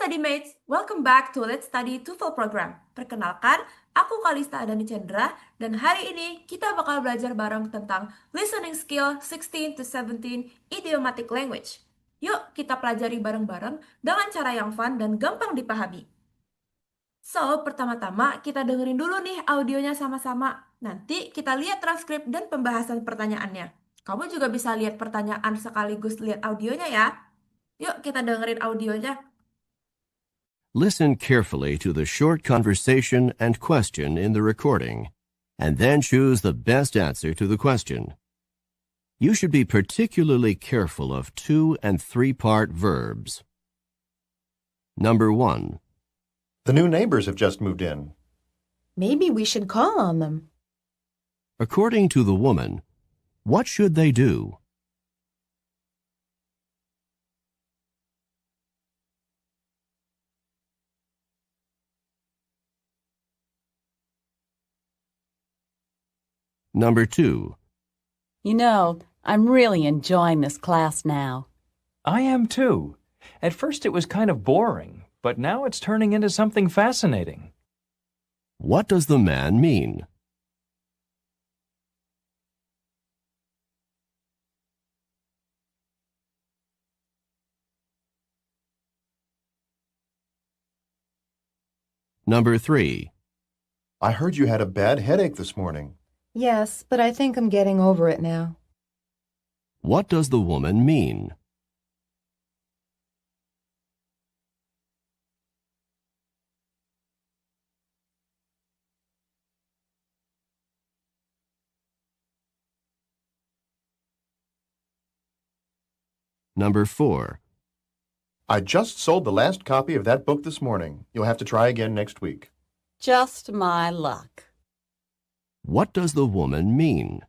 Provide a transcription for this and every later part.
Study Mates, welcome back to Let's Study TOEFL Program. Perkenalkan, aku Kalista Adani Chandra, dan hari ini kita bakal belajar bareng tentang Listening Skill 16 to 17 Idiomatic Language. Yuk kita pelajari bareng-bareng dengan cara yang fun dan gampang dipahami. So, pertama-tama kita dengerin dulu nih audionya sama-sama. Nanti kita lihat transkrip dan pembahasan pertanyaannya. Kamu juga bisa lihat pertanyaan sekaligus lihat audionya ya. Yuk kita dengerin audionya. Listen carefully to the short conversation and question in the recording, and then choose the best answer to the question. You should be particularly careful of 2- and 3-part verbs. Number 1. The new neighbors have just moved in. Maybe we should call on them. According to the woman, what should they do? Number 2. You know, I'm really enjoying this class now. I am too. At first it was kind of boring, but now it's turning into something fascinating. What does the man mean? Number 3. I heard you had a bad headache this morning. Yes, but I think I'm getting over it now. What does the woman mean? Number 4. I just sold the last copy of that book this morning. You'll have to try again next week. Just my luck. What does the woman mean?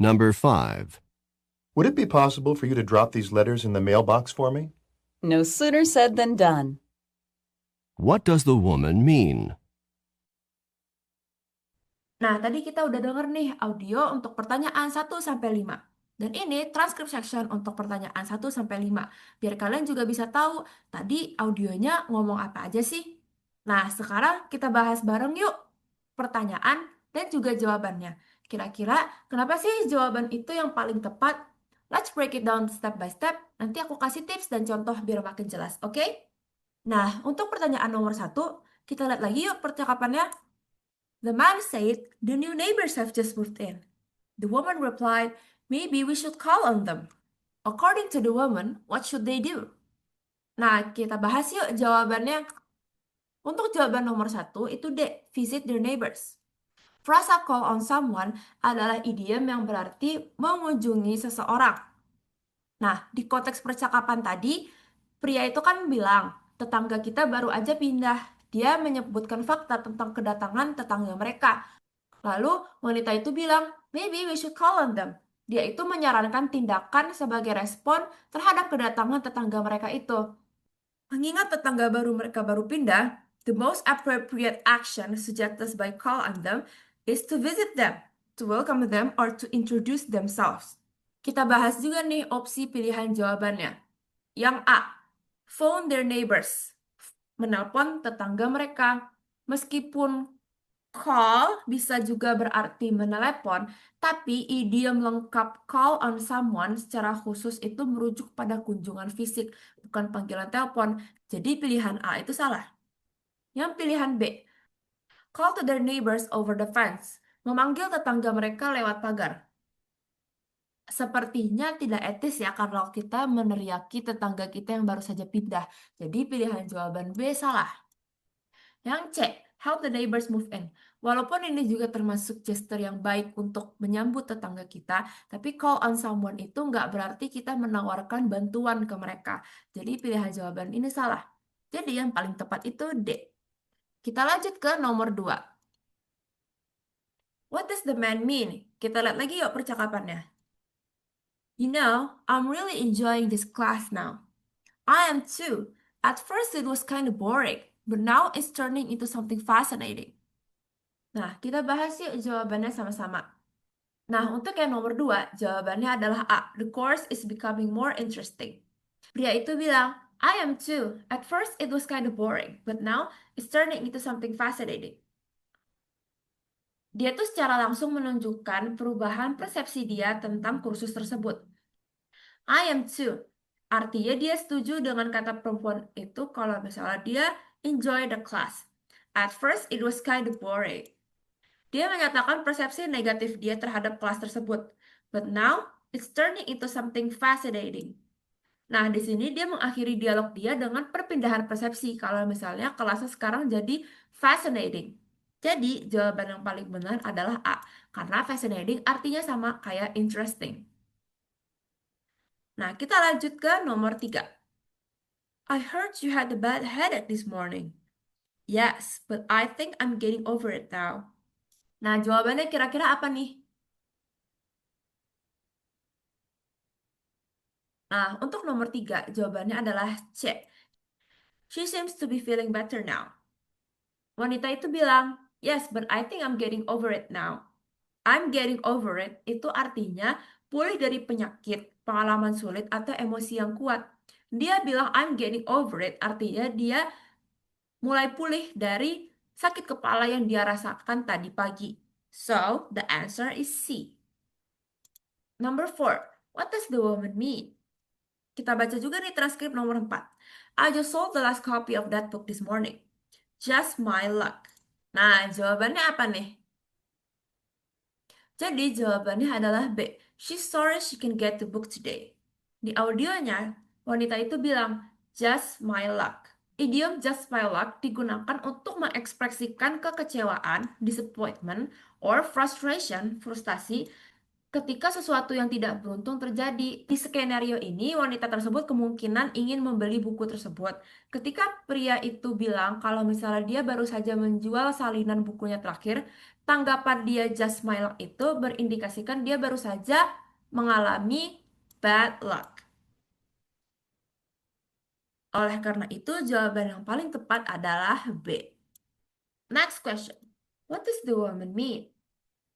Number 5. Would it be possible for you to drop these letters in the mailbox for me? No sooner said than done. What does the woman mean? Nah, tadi kita udah denger nih audio untuk pertanyaan 1-5. Dan ini transcript section untuk pertanyaan 1-5. Biar kalian juga bisa tahu tadi audionya ngomong apa aja sih. Nah, sekarang kita bahas bareng yuk pertanyaan dan juga jawabannya. Kira-kira kenapa sih jawaban itu yang paling tepat? Let's break it down step by step. Nanti aku kasih tips dan contoh biar makin jelas, oke? Nah, untuk pertanyaan nomor 1, kita lihat lagi yuk percakapannya. The man said, the new neighbors have just moved in. The woman replied, maybe we should call on them. According to the woman, what should they do? Nah, kita bahas yuk jawabannya. Untuk jawaban nomor 1, itu D, visit their neighbors. Frasa call on someone adalah idiom yang berarti mengunjungi seseorang. Nah, di konteks percakapan tadi, pria itu kan bilang, tetangga kita baru aja pindah. Dia menyebutkan fakta tentang kedatangan tetangga mereka. Lalu wanita itu bilang, maybe we should call on them. Dia itu menyarankan tindakan sebagai respon terhadap kedatangan tetangga mereka itu. Mengingat tetangga baru mereka baru pindah, the most appropriate action suggested by call on them is to visit them, to welcome them, or to introduce themselves. Kita bahas juga nih opsi pilihan jawabannya. Yang A, phone their neighbors. Menelpon tetangga mereka. Meskipun call bisa juga berarti menelepon, tapi idiom lengkap call on someone secara khusus itu merujuk pada kunjungan fisik, bukan panggilan telepon. Jadi pilihan A itu salah. Yang pilihan B, call to their neighbors over the fence. Memanggil tetangga mereka lewat pagar. Sepertinya tidak etis ya kalau kita meneriaki tetangga kita yang baru saja pindah. Jadi pilihan jawaban B salah. Yang C, help the neighbors move in. Walaupun ini juga termasuk gesture yang baik untuk menyambut tetangga kita, tapi call on someone itu nggak berarti kita menawarkan bantuan ke mereka. Jadi pilihan jawaban ini salah. Jadi yang paling tepat itu D. Kita lanjut ke nomor 2. What does the man mean? Kita lihat lagi yuk percakapannya. You know, I'm really enjoying this class now. I am too. At first it was kind of boring, but now it's turning into something fascinating. Nah, kita bahas yuk jawabannya sama-sama. Nah, untuk yang nomor 2, jawabannya adalah A. The course is becoming more interesting. Pria itu bilang, I am too. At first it was kind of boring, but now it's turning into something fascinating. Dia tuh secara langsung menunjukkan perubahan persepsi dia tentang kursus tersebut. I am too. Artinya dia setuju dengan kata perempuan itu kalau misalnya dia enjoy the class. At first it was kind of boring. Dia menyatakan persepsi negatif dia terhadap kelas tersebut. But now it's turning into something fascinating. Nah, di sini dia mengakhiri dialog dia dengan perpindahan persepsi kalau misalnya kelasnya sekarang jadi fascinating. Jadi, jawaban yang paling benar adalah A, karena fascinating artinya sama kayak interesting. Nah, kita lanjut ke nomor 3. I heard you had a bad headache this morning. Yes, but I think I'm getting over it now. Nah, jawabannya kira-kira apa nih? Nah, untuk nomor 3, jawabannya adalah C. She seems to be feeling better now. Wanita itu bilang, yes, but I think I'm getting over it now. I'm getting over it itu artinya pulih dari penyakit, pengalaman sulit, atau emosi yang kuat. Dia bilang I'm getting over it artinya dia mulai pulih dari sakit kepala yang dia rasakan tadi pagi. So, the answer is C. Number 4. What does the woman mean? Kita baca juga nih transkrip nomor 4. I just sold the last copy of that book this morning. Just my luck. Nah, jawabannya apa nih? Jadi jawabannya adalah B. She's sorry she can get the book today. Di audionya, wanita itu bilang, just my luck. Idiom just my luck digunakan untuk mengekspresikan kekecewaan, disappointment, or frustration, frustasi, ketika sesuatu yang tidak beruntung terjadi. Di skenario ini, wanita tersebut kemungkinan ingin membeli buku tersebut. Ketika pria itu bilang kalau misalnya dia baru saja menjual salinan bukunya terakhir, tanggapan dia just my luck itu berindikasikan dia baru saja mengalami bad luck. Oleh karena itu, jawaban yang paling tepat adalah B. Next question. What does the woman mean?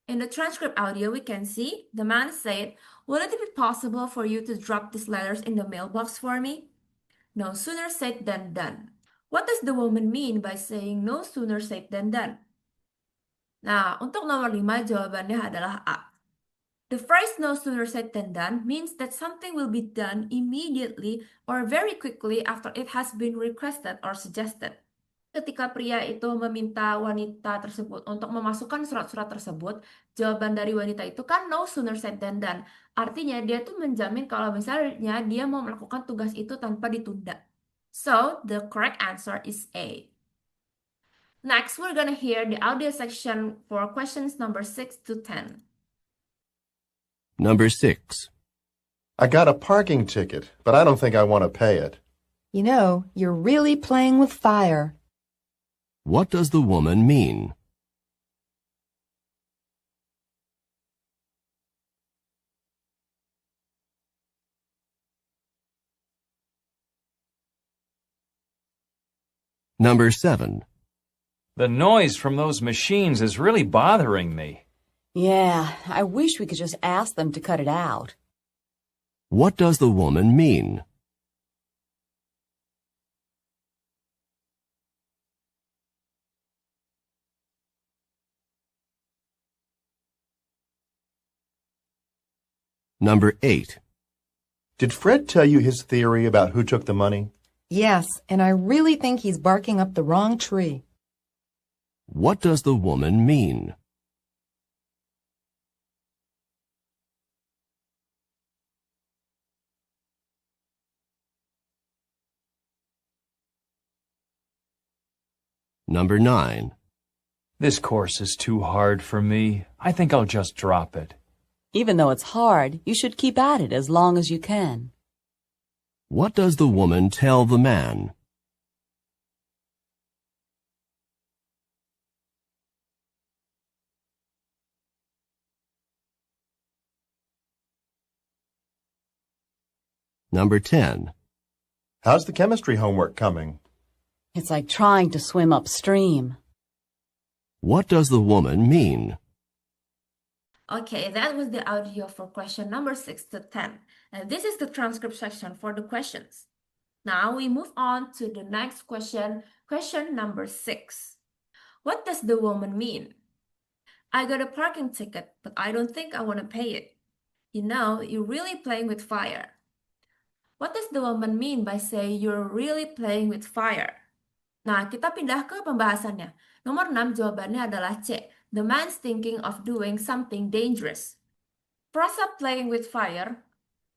In the transcript audio, we can see the man said, "Would it be possible for you to drop these letters in the mailbox for me?" No sooner said than done. What does the woman mean by saying no sooner said than done? Nah, untuk nomor 5, jawabannya adalah A. The phrase no sooner said than done means that something will be done immediately or very quickly after it has been requested or suggested. Ketika pria itu meminta wanita tersebut untuk memasukkan surat-surat tersebut, jawaban dari wanita itu kan no sooner said than done. Artinya dia tuh menjamin kalau misalnya dia mau melakukan tugas itu tanpa ditunda. So, the correct answer is A. Next, we're gonna hear the audio section for questions number 6 to 10. Number 6. I got a parking ticket, but I don't think I want to pay it. You know, you're really playing with fire. What does the woman mean? Number 7. The noise from those machines is really bothering me. Yeah, I wish we could just ask them to cut it out. What does the woman mean? Number 8. Did Fred tell you his theory about who took the money? Yes, and I really think he's barking up the wrong tree. What does the woman mean? Number 9. This course is too hard for me. I think I'll just drop it. Even though it's hard, you should keep at it as long as you can. What does the woman tell the man? Number 10. How's the chemistry homework coming? It's like trying to swim upstream. What does the woman mean? Okay, that was the audio for question number 6 to 10. And this is the transcript section for the questions. Now we move on to the next question, question number 6. What does the woman mean? I got a parking ticket, but I don't think I want to pay it. You know, you're really playing with fire. What does the woman mean by saying you're really playing with fire? Nah, kita pindah ke pembahasannya. Nomor 6 jawabannya adalah C. The man's thinking of doing something dangerous. Frasa playing with fire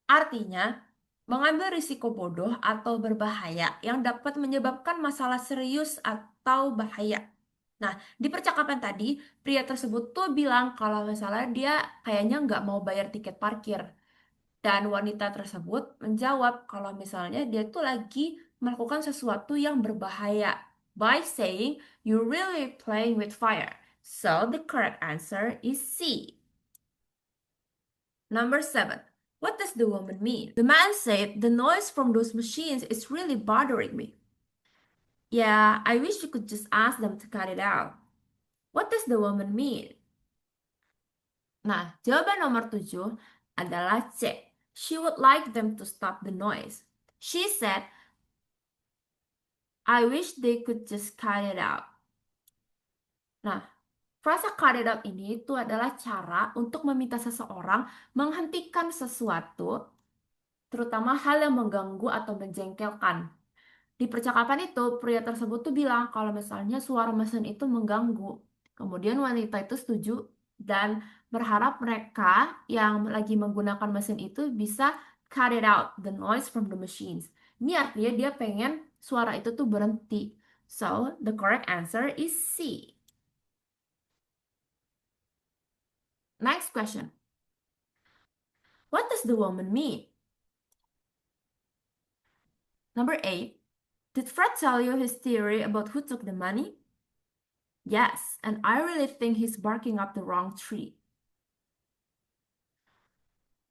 artinya mengambil risiko bodoh atau berbahaya yang dapat menyebabkan masalah serius atau bahaya. Nah, di percakapan tadi, pria tersebut tuh bilang kalau misalnya dia kayaknya nggak mau bayar tiket parkir. Dan wanita tersebut menjawab kalau misalnya dia tuh lagi melakukan sesuatu yang berbahaya by saying, "You're really playing with fire." So the correct answer is C. Number 7. What does the woman mean? The man said, "The noise from those machines is really bothering me." Yeah, I wish you could just ask them to cut it out. What does the woman mean? Nah, jawaban nomor 7 adalah C. She would like them to stop the noise. She said, "I wish they could just cut it out." Nah, frasa cut it out ini itu adalah cara untuk meminta seseorang menghentikan sesuatu, terutama hal yang mengganggu atau menjengkelkan. Di percakapan itu, pria tersebut tuh bilang kalau misalnya suara mesin itu mengganggu. Kemudian wanita itu setuju dan berharap mereka yang lagi menggunakan mesin itu bisa cut it out, the noise from the machines. Ini artinya dia pengen suara itu tuh berhenti. So, the correct answer is C. Next question. What does the woman mean? Number 8. Did Fred tell you his theory about who took the money? Yes, and I really think he's barking up the wrong tree.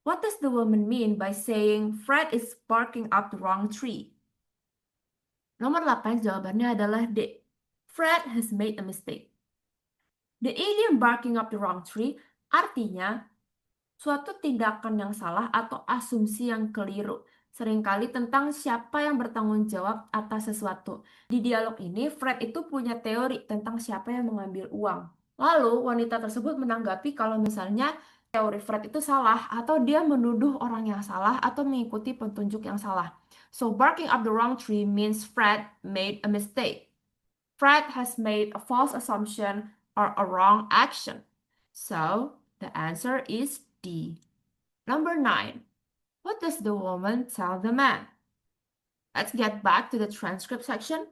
What does the woman mean by saying Fred is barking up the wrong tree? Nomor 8 jawabannya adalah D. Fred has made a mistake. The idiom barking up the wrong tree artinya suatu tindakan yang salah atau asumsi yang keliru. Seringkali tentang siapa yang bertanggung jawab atas sesuatu. Di dialog ini, Fred itu punya teori tentang siapa yang mengambil uang. Lalu, wanita tersebut menanggapi kalau misalnya teori Fred itu salah, atau dia menuduh orang yang salah, atau mengikuti petunjuk yang salah. So, barking up the wrong tree means Fred made a mistake. Fred has made a false assumption or a wrong action. So, the answer is D. Number 9. What does the woman tell the man? Let's get back to the transcript section.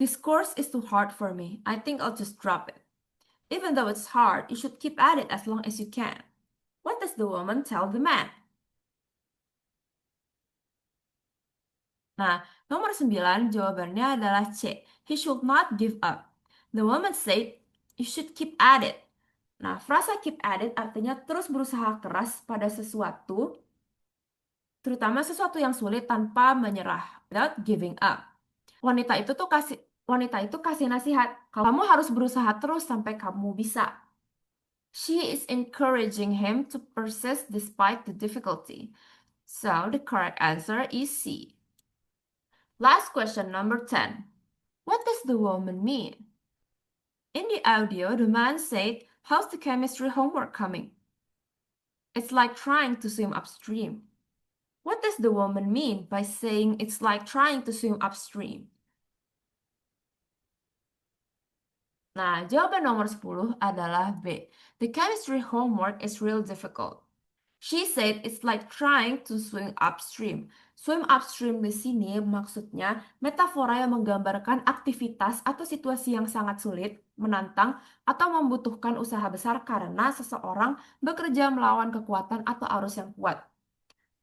This course is too hard for me. I think I'll just drop it. Even though it's hard, you should keep at it as long as you can. What does the woman tell the man? Nah, nomor 9 jawabannya adalah C. He should not give up. The woman said, "You should keep at it." Nah, frasa keep at it artinya terus berusaha keras pada sesuatu, terutama sesuatu yang sulit tanpa menyerah, without giving up. Wanita itu kasih nasihat, kamu harus berusaha terus sampai kamu bisa. She is encouraging him to persist despite the difficulty. So the correct answer is C. Last question, number 10. What does the woman mean? In the audio, the man said, "How's the chemistry homework coming?" It's like trying to swim upstream. What does the woman mean by saying it's like trying to swim upstream? Nah, jawaban nomor 10 adalah B. The chemistry homework is real difficult. She said it's like trying to swim upstream. Swim upstream di sini maksudnya metafora yang menggambarkan aktivitas atau situasi yang sangat sulit, menantang, atau membutuhkan usaha besar karena seseorang bekerja melawan kekuatan atau arus yang kuat.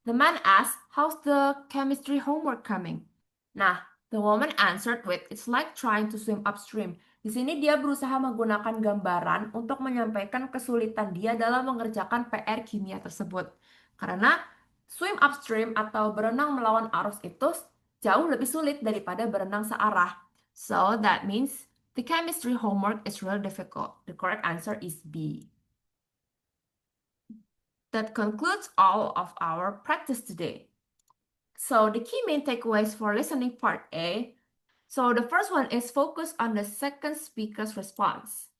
The man asked, "How's the chemistry homework coming?" Nah, the woman answered with, "It's like trying to swim upstream." Di sini dia berusaha menggunakan gambaran untuk menyampaikan kesulitan dia dalam mengerjakan PR kimia tersebut. Karena swim upstream atau berenang melawan arus itu jauh lebih sulit daripada berenang searah. So that means The chemistry homework is really difficult. The correct answer is B. That concludes all of our practice today. So the key main takeaways for listening part A. So the first one is focus on the second speaker's response.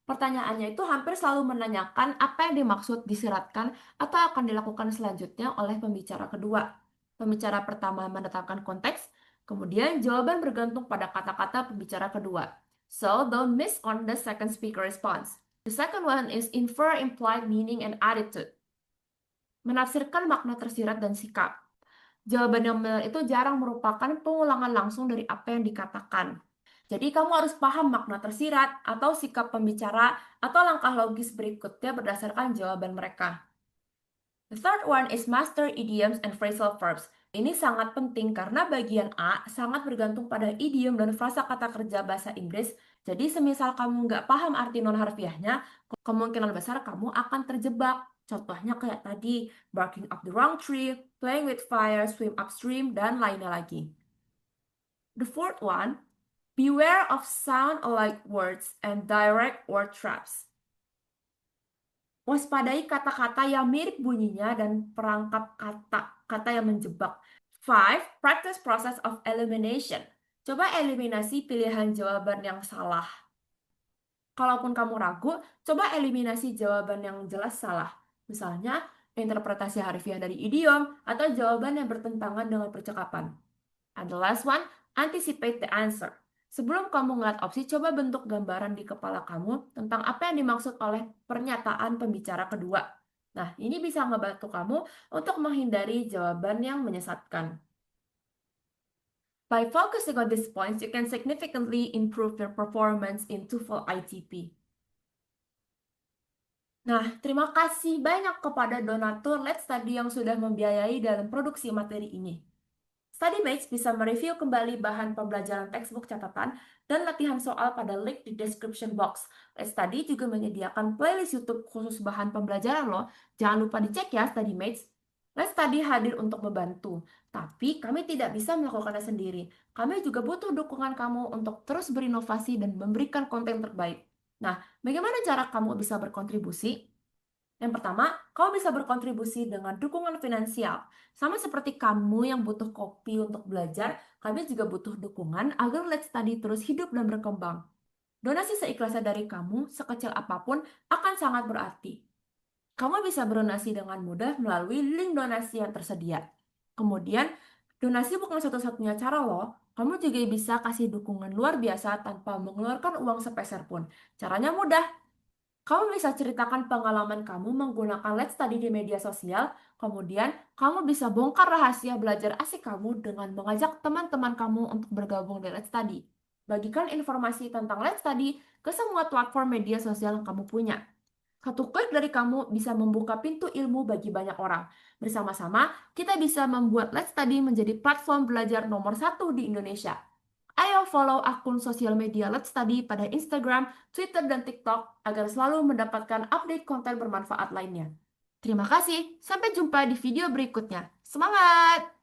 Pertanyaannya itu hampir selalu menanyakan apa yang dimaksud disiratkan atau akan dilakukan selanjutnya oleh pembicara kedua. Pembicara pertama menetapkan konteks, kemudian jawaban bergantung pada kata-kata pembicara kedua. So don't miss on the second speaker response. The second one is infer implied meaning and attitude. Menafsirkan makna tersirat dan sikap. Jawaban yang benar itu jarang merupakan pengulangan langsung dari apa yang dikatakan. Jadi kamu harus paham makna tersirat atau sikap pembicara atau langkah logis berikutnya berdasarkan jawaban mereka. The third one is master idioms and phrasal verbs. Ini sangat penting karena bagian A sangat bergantung pada idiom dan frasa kata kerja bahasa Inggris. Jadi semisal kamu nggak paham arti non-harfiahnya, kemungkinan besar kamu akan terjebak. Contohnya kayak tadi, barking up the wrong tree, playing with fire, swim upstream, dan lainnya lagi. The fourth one, beware of sound-alike words and direct word traps. Waspadai kata-kata yang mirip bunyinya dan perangkap kata yang menjebak. 5. Practice process of elimination. Coba eliminasi pilihan jawaban yang salah. Kalaupun kamu ragu, coba eliminasi jawaban yang jelas salah. Misalnya, interpretasi harfiah dari idiom atau jawaban yang bertentangan dengan percakapan. And the last one, anticipate the answer. Sebelum kamu ngeliat opsi, coba bentuk gambaran di kepala kamu tentang apa yang dimaksud oleh pernyataan pembicara kedua. Nah, ini bisa ngebantu kamu untuk menghindari jawaban yang menyesatkan. By focusing on these points, you can significantly improve your performance in TOEFL ITP. Nah, terima kasih banyak kepada donatur Let's Study yang sudah membiayai dalam produksi materi ini. StudyMates bisa mereview kembali bahan pembelajaran textbook catatan dan latihan soal pada link di description box. Let's Study juga menyediakan playlist YouTube khusus bahan pembelajaran loh. Jangan lupa dicek ya StudyMates. Let's Study hadir untuk membantu, tapi kami tidak bisa melakukannya sendiri. Kami juga butuh dukungan kamu untuk terus berinovasi dan memberikan konten terbaik. Nah, bagaimana cara kamu bisa berkontribusi? Yang pertama, kamu bisa berkontribusi dengan dukungan finansial. Sama seperti kamu yang butuh kopi untuk belajar, kami juga butuh dukungan agar Let's Study terus hidup dan berkembang. Donasi seikhlasnya dari kamu, sekecil apapun, akan sangat berarti. Kamu bisa berdonasi dengan mudah melalui link donasi yang tersedia. Kemudian, donasi bukan satu-satunya cara loh. Kamu juga bisa kasih dukungan luar biasa tanpa mengeluarkan uang sepeser pun. Caranya mudah. Kamu bisa ceritakan pengalaman kamu menggunakan Let's Study di media sosial, kemudian kamu bisa bongkar rahasia belajar asik kamu dengan mengajak teman-teman kamu untuk bergabung di Let's Study. Bagikan informasi tentang Let's Study ke semua platform media sosial yang kamu punya. Satu klik dari kamu bisa membuka pintu ilmu bagi banyak orang. Bersama-sama, kita bisa membuat Let's Study menjadi platform belajar nomor 1 di Indonesia. Ayo follow akun sosial media Let's Study pada Instagram, Twitter, dan TikTok agar selalu mendapatkan update konten bermanfaat lainnya. Terima kasih, sampai jumpa di video berikutnya. Semangat!